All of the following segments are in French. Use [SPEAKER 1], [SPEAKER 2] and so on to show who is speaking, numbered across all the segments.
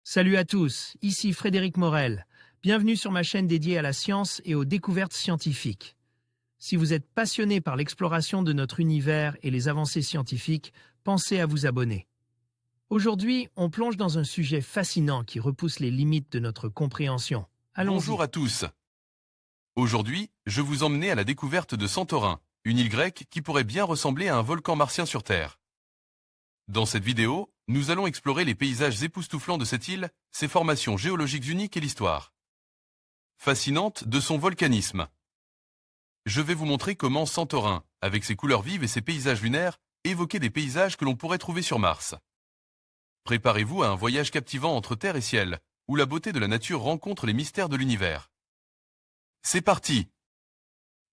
[SPEAKER 1] Salut à tous, ici Frédéric Morel. Bienvenue sur ma chaîne dédiée à la science et aux découvertes scientifiques. Si vous êtes passionné par l'exploration de notre univers et les avancées scientifiques, pensez à vous abonner. Aujourd'hui, on plonge dans un sujet fascinant qui repousse les limites de notre compréhension.
[SPEAKER 2] Bonjour
[SPEAKER 1] Allons-y.
[SPEAKER 2] à tous. Aujourd'hui, je vous emmène à la découverte de Santorin, une île grecque qui pourrait bien ressembler à un volcan martien sur Terre. Dans cette vidéo, nous allons explorer les paysages époustouflants de cette île, ses formations géologiques uniques et l'histoire fascinante de son volcanisme. Je vais vous montrer comment Santorin, avec ses couleurs vives et ses paysages lunaires, évoquait des paysages que l'on pourrait trouver sur Mars. Préparez-vous à un voyage captivant entre terre et ciel, où la beauté de la nature rencontre les mystères de l'univers. C'est parti!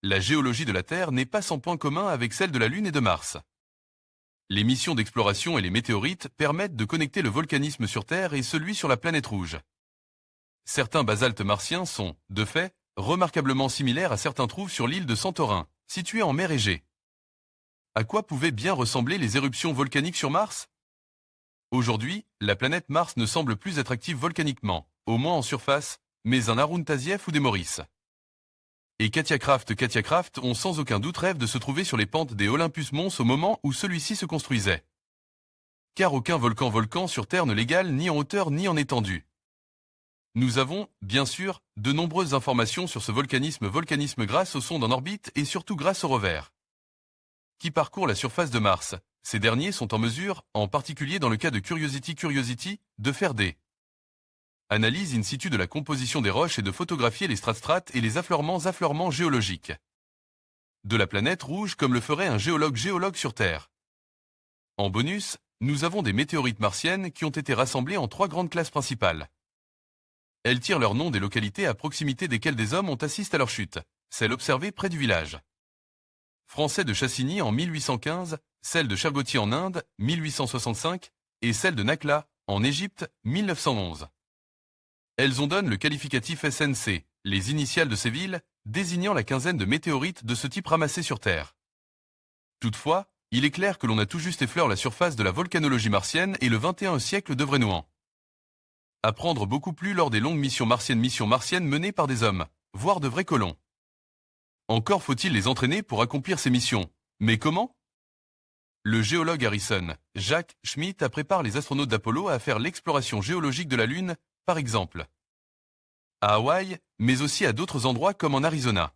[SPEAKER 2] La géologie de la Terre n'est pas sans point commun avec celle de la Lune et de Mars. Les missions d'exploration et les météorites permettent de connecter le volcanisme sur Terre et celui sur la planète rouge. Certains basaltes martiens sont, de fait, remarquablement similaires à certains trouvés sur l'île de Santorin, située en mer Égée. À quoi pouvaient bien ressembler les éruptions volcaniques sur Mars? Aujourd'hui, la planète Mars ne semble plus être active volcaniquement, au moins en surface, mais un Haroun Tazieff ou des Maurice. Et Katia Kraft ont sans aucun doute rêve de se trouver sur les pentes des Olympus Mons au moment où celui-ci se construisait. Car aucun volcan sur Terre ne l'égale ni en hauteur ni en étendue. Nous avons, bien sûr, de nombreuses informations sur ce volcanisme grâce aux sondes en orbite et surtout grâce aux rovers qui parcourent la surface de Mars. Ces derniers sont en mesure, en particulier dans le cas de Curiosity, de faire des analyse in situ de la composition des roches et de photographier les strates et les affleurements géologiques de la planète rouge comme le ferait un géologue sur Terre. En bonus, nous avons des météorites martiennes qui ont été rassemblées en 3 grandes classes principales. Elles tirent leur nom des localités à proximité desquelles des hommes ont assisté à leur chute, celle observée près du village français de Chassigny en 1815, celle de Chergotti en Inde, 1865, et celle de Nakhla, en Égypte, 1911. Elles en donnent le qualificatif SNC, les initiales de ces villes, désignant la quinzaine de météorites de ce type ramassés sur Terre. Toutefois, il est clair que l'on a tout juste effleuré la surface de la volcanologie martienne et le XXIe siècle devrait nous en apprendre beaucoup plus lors des longues missions martiennes menées par des hommes, voire de vrais colons. Encore faut-il les entraîner pour accomplir ces missions. Mais comment? Le géologue Harrison, Jack Schmitt prépare les astronautes d'Apollo à faire l'exploration géologique de la Lune, par exemple à Hawaï, mais aussi à d'autres endroits comme en Arizona.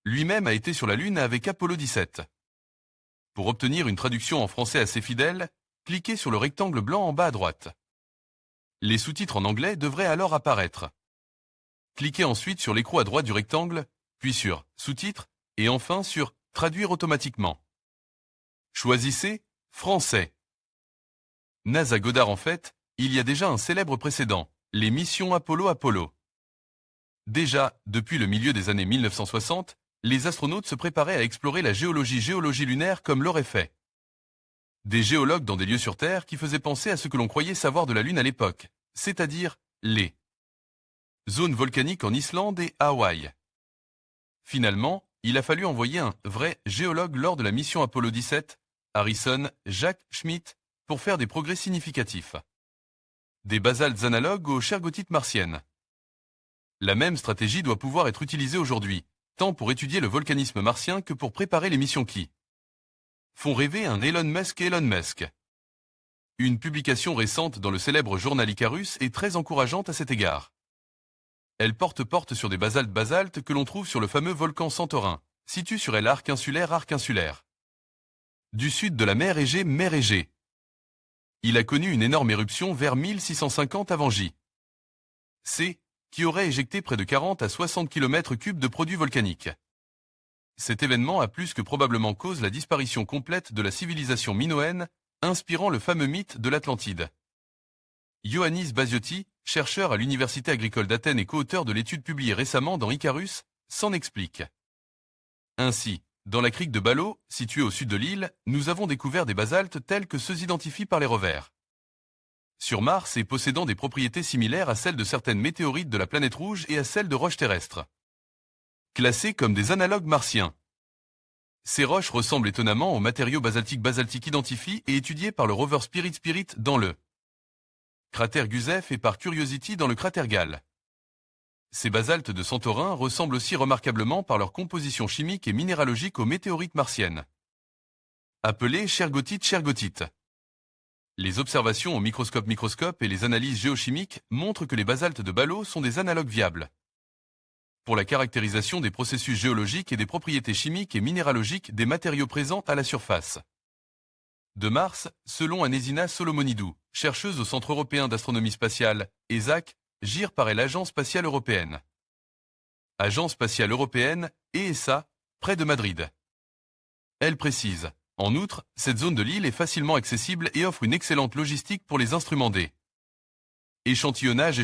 [SPEAKER 2] Lui-même a été sur la Lune avec Apollo 17. Pour obtenir une traduction en français assez fidèle, cliquez sur le rectangle blanc en bas à droite. Les sous-titres en anglais devraient alors apparaître. Cliquez ensuite sur l'écrou à droite du rectangle, puis sur Sous-titres, et enfin sur Traduire automatiquement. Choisissez Français. NASA Goddard. En fait, il y a déjà un célèbre précédent, les missions Apollo. Déjà, depuis le milieu des années 1960, les astronautes se préparaient à explorer la géologie lunaire comme l'auraient fait des géologues dans des lieux sur Terre qui faisaient penser à ce que l'on croyait savoir de la Lune à l'époque, c'est-à-dire les zones volcaniques en Islande et à Hawaï. Finalement, il a fallu envoyer un vrai géologue lors de la mission Apollo 17, Harrison, Jack Schmitt, pour faire des progrès significatifs. Des basaltes analogues aux chergotites martiennes. La même stratégie doit pouvoir être utilisée aujourd'hui, tant pour étudier le volcanisme martien que pour préparer les missions qui font rêver un Elon Musk. Une publication récente dans le célèbre journal Icarus est très encourageante à cet égard. Elle porte sur des basaltes que l'on trouve sur le fameux volcan Santorin, situé sur l'arc insulaire. Du sud de la mer Égée. Il a connu une énorme éruption vers 1650 avant J.C., qui aurait éjecté près de 40 à 60 km3 de produits volcaniques. Cet événement a plus que probablement cause la disparition complète de la civilisation minoenne, inspirant le fameux mythe de l'Atlantide. Ioannis Basiotti, chercheur à l'Université agricole d'Athènes et co-auteur de l'étude publiée récemment dans Icarus, s'en explique. Ainsi, dans la crique de Balo, située au sud de l'île, nous avons découvert des basaltes tels que ceux identifiés par les rovers sur Mars et possédant des propriétés similaires à celles de certaines météorites de la planète rouge et à celles de roches terrestres, classées comme des analogues martiens. Ces roches ressemblent étonnamment aux matériaux basaltiques identifiés et étudiés par le rover Spirit dans le cratère Gusev et par Curiosity dans le cratère Gale. Ces basaltes de Santorin ressemblent aussi remarquablement par leur composition chimique et minéralogique aux météorites martiennes. Appelées shergotite. Les observations au microscope et les analyses géochimiques montrent que les basaltes de Ballot sont des analogues viables pour la caractérisation des processus géologiques et des propriétés chimiques et minéralogiques des matériaux présents à la surface de Mars, selon Anesina Solomonidou, chercheuse au Centre européen d'astronomie spatiale, ESAC, GIR par l'Agence spatiale européenne. Agence spatiale européenne, ESA, près de Madrid. Elle précise, en outre, cette zone de l'île est facilement accessible et offre une excellente logistique pour les instruments D. Échantillonnage,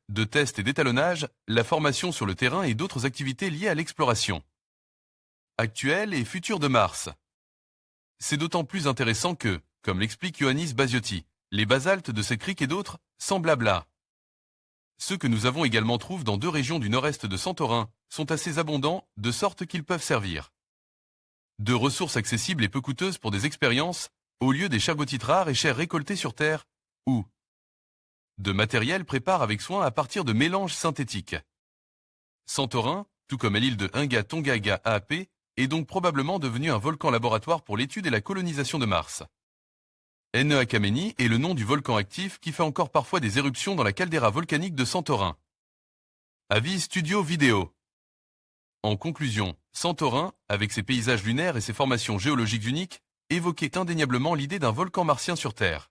[SPEAKER 2] de tests et d'étalonnage, la formation sur le terrain et d'autres activités liées à l'exploration actuelle et future de Mars. C'est d'autant plus intéressant que, comme l'explique Ioannis Basiotti, les basaltes de ces criques et d'autres, semblables à ceux que nous avons également trouvent dans 2 régions du nord-est de Santorin, sont assez abondants, de sorte qu'ils peuvent servir de ressources accessibles et peu coûteuses pour des expériences, au lieu des shergottites rares et chères récoltées sur Terre, ou de matériel prépare avec soin à partir de mélanges synthétiques. Santorin, tout comme l'île de Inga Tongaga AAP, est donc probablement devenu un volcan laboratoire pour l'étude et la colonisation de Mars. Nea Kameni est le nom du volcan actif qui fait encore parfois des éruptions dans la caldeira volcanique de Santorin. Avis Studio Vidéo. En conclusion, Santorin, avec ses paysages lunaires et ses formations géologiques uniques, évoquait indéniablement l'idée d'un volcan martien sur Terre.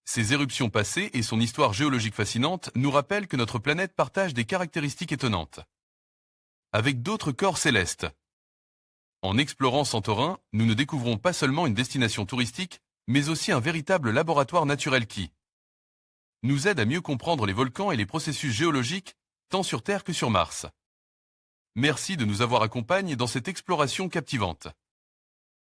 [SPEAKER 2] Ses éruptions passées et son histoire géologique fascinante nous rappellent que notre planète partage des caractéristiques étonnantes avec d'autres corps célestes. En explorant Santorin, nous ne découvrons pas seulement une destination touristique, mais aussi un véritable laboratoire naturel qui nous aide à mieux comprendre les volcans et les processus géologiques, tant sur Terre que sur Mars. Merci de nous avoir accompagnés dans cette exploration captivante.